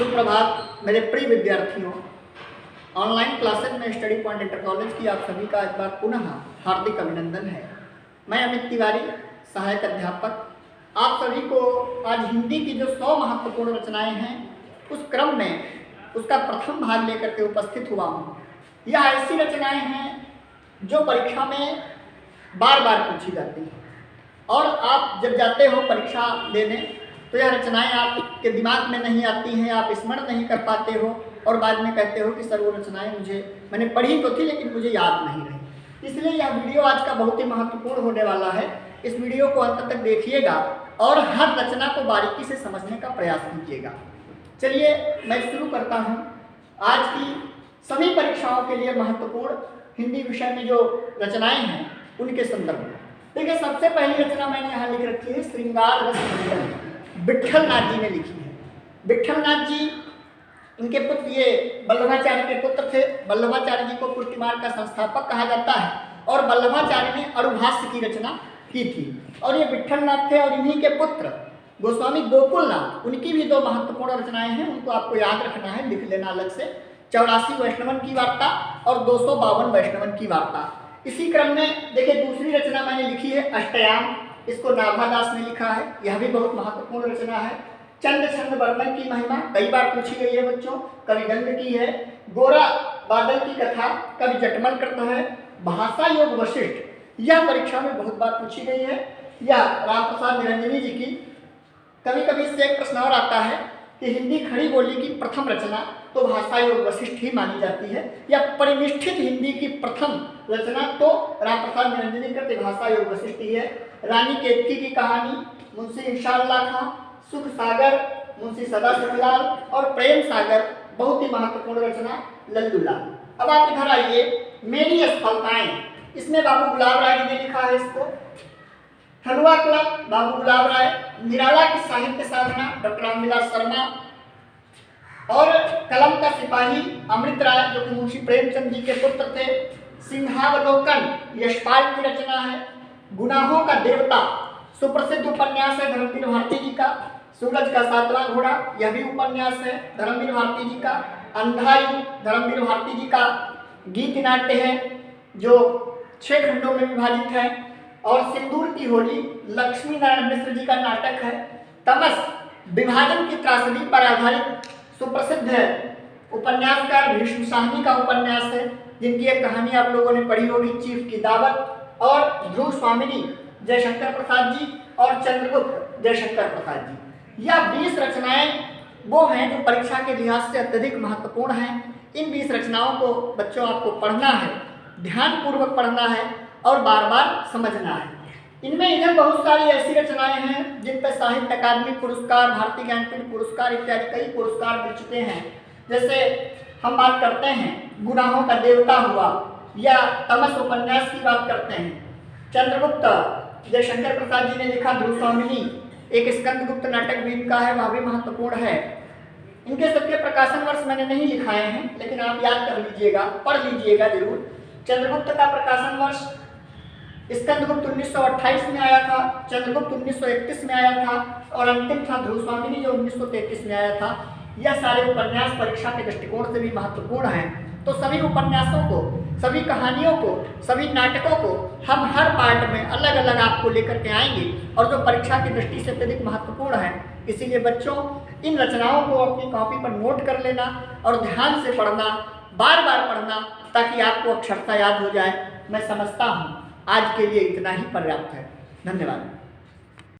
सुप्रभात मेरे प्रिय विद्यार्थियों। ऑनलाइन क्लासेज में स्टडी पॉइंट इंटर कॉलेज की आप सभी का एक बार पुनः हार्दिक अभिनंदन है। मैं अमित तिवारी, सहायक अध्यापक, आप सभी को आज हिंदी की जो 100 महत्वपूर्ण रचनाएं हैं उस क्रम में उसका प्रथम भाग लेकर के उपस्थित हुआ हूँ। यह ऐसी रचनाएं हैं जो परीक्षा में बार बार पूछी जाती हैं और आप जब जाते हो परीक्षा देने तो यह रचनाएं आपके दिमाग में नहीं आती हैं, आप स्मरण नहीं कर पाते हो और बाद में कहते हो कि सर वो रचनाएं मैंने पढ़ी तो थी लेकिन मुझे याद नहीं रही। इसलिए यह वीडियो आज का बहुत ही महत्वपूर्ण होने वाला है। इस वीडियो को अंत तक देखिएगा और हर रचना को बारीकी से समझने का प्रयास कीजिएगा। चलिए मैं शुरू करता हूँ आज की सभी परीक्षाओं के लिए महत्वपूर्ण हिंदी विषय में जो रचनाएं हैं उनके संदर्भ में। देखिए, सबसे पहली रचना मैंने यहाँ लिख रखी है श्रृंगार रस मंडल, विट्ठल नाथ जी ने लिखी है। विट्ठल नाथ जी, इनके पुत्र ये वल्लभाचार्य के पुत्र थे। वल्लभाचार्य जी को कुर्तिमार का संस्थापक कहा जाता है और वल्लभाचार्य ने अणुभाष्य की रचना की थी और ये विट्ठल नाथ थे और इन्हीं के पुत्र गोस्वामी गोकुलनाथ, उनकी भी 2 महत्वपूर्ण रचनाएं हैं, उनको आपको याद रखना है, लिख लेना अलग से। 84 वैष्णवन की वार्ता और 252 वैष्णवन की वार्ता। इसी क्रम में देखिए दूसरी रचना मैंने लिखी है अष्टयाम, इसको नाभादास ने लिखा है। यह भी बहुत महत्वपूर्ण रचना है। चंद छंद वर्णन की महिमा कई बार पूछी गई है बच्चों, कवि गंग की है। गोरा बादल की कथा कवि जटमल करता है। भाषा योग वशिष्ठ, यह परीक्षा में बहुत बार पूछी गई है। यह राम प्रसाद निरंजनी जी की। कभी कभी इससे एक प्रश्न और आता है कि हिंदी खड़ी बोली की प्रथम रचना तो भाषा योग वशिष्ठ ही मानी जाती है, या परिनिष्ठित हिंदी की प्रथम रचना तो राम प्रसाद निरंजनी करते भाषा योग वशिष्ठ ही है। रानी केतकी की कहानी, मुंशी इंशाअल्लाह खां, सुख सागर, मुंशी सदा सुखलाल और प्रेम सागर, बहुत ही महत्वपूर्ण रचना लल्लूलाल। अब आप इधर आइए, मेरी असफलताएं, इसमें बाबू गुलाब राय जी ने लिखा है इसको। हलवा क्लब बाबू गुलाब राय, निराला की साहित्य साधना डॉक्टर रामविलास शर्मा और कलम का सिपाही अमृत राय जो कि मुंशी प्रेमचंद जी के पुत्र थे। सिंहावलोकन यशपाल की रचना है। गुनाहों का देवता सुप्रसिद्ध उपन्यास है धर्मवीर भारती जी का। सूरज का 7वां घोड़ा, यह भी उपन्यास है धर्मवीर भारती जी का। अंधायु धर्मवीर भारती जी का गीत नाट्य है जो 6 खंडों में विभाजित है। और सिंदूर की होली लक्ष्मी नारायण मिश्र जी का नाटक है। तमस विभाजन की त्रासदी पर आधारित सुप्रसिद्ध है उपन्यासकार भीष्म साहनी का उपन्यास है, जिनकी एक कहानी आप लोगों ने पढ़ी होगी, चीफ की दावत। और ध्रुव स्वामिनी जयशंकर प्रसाद जी और चंद्रगुप्त जयशंकर प्रसाद जी, यह 20 रचनाएं वो हैं जो परीक्षा के लिहाज से अत्यधिक महत्वपूर्ण हैं। इन 20 रचनाओं को बच्चों आपको पढ़ना है, ध्यानपूर्वक पढ़ना है और बार बार समझना है। इनमें इधर बहुत सारी ऐसी रचनाएं हैं जिन पर साहित्य अकादमी पुरस्कार, भारतीय ज्ञानपीठ पुरस्कार इत्यादि कई पुरस्कार मिल चुके हैं। जैसे हम बात करते हैं गुनाहों का देवता हुआ, या तमस उपन्यास की बात करते हैं, चंद्रगुप्त जयशंकर प्रसाद जी ने लिखा। ध्रुव स्वामिनी एक स्कंदगुप्त नाटक भी इनका है, वह भी महत्वपूर्ण है। इनके सबके प्रकाशन वर्ष मैंने नहीं लिखाए हैं, लेकिन आप याद कर लीजिएगा, पढ़ लीजिएगा जरूर। चंद्रगुप्त का प्रकाशन वर्ष स्कंदगुप्त 1928 में आया था, चंद्रगुप्त 1931 में आया था और अंतिम था ध्रुव स्वामिनी जो 1933 में आया था। यह सारे उपन्यास परीक्षा के दृष्टिकोण से भी महत्वपूर्ण हैं। तो सभी उपन्यासों को, सभी कहानियों को, सभी नाटकों को हम हर पार्ट में अलग अलग आपको लेकर के आएंगे और जो परीक्षा की दृष्टि से अत्यधिक महत्वपूर्ण है। इसीलिए बच्चों इन रचनाओं को अपनी कॉपी पर नोट कर लेना और ध्यान से पढ़ना, बार बार पढ़ना, ताकि आपको अक्षरता याद हो जाए। मैं समझता हूँ आज के लिए इतना ही पर्याप्त है। धन्यवाद।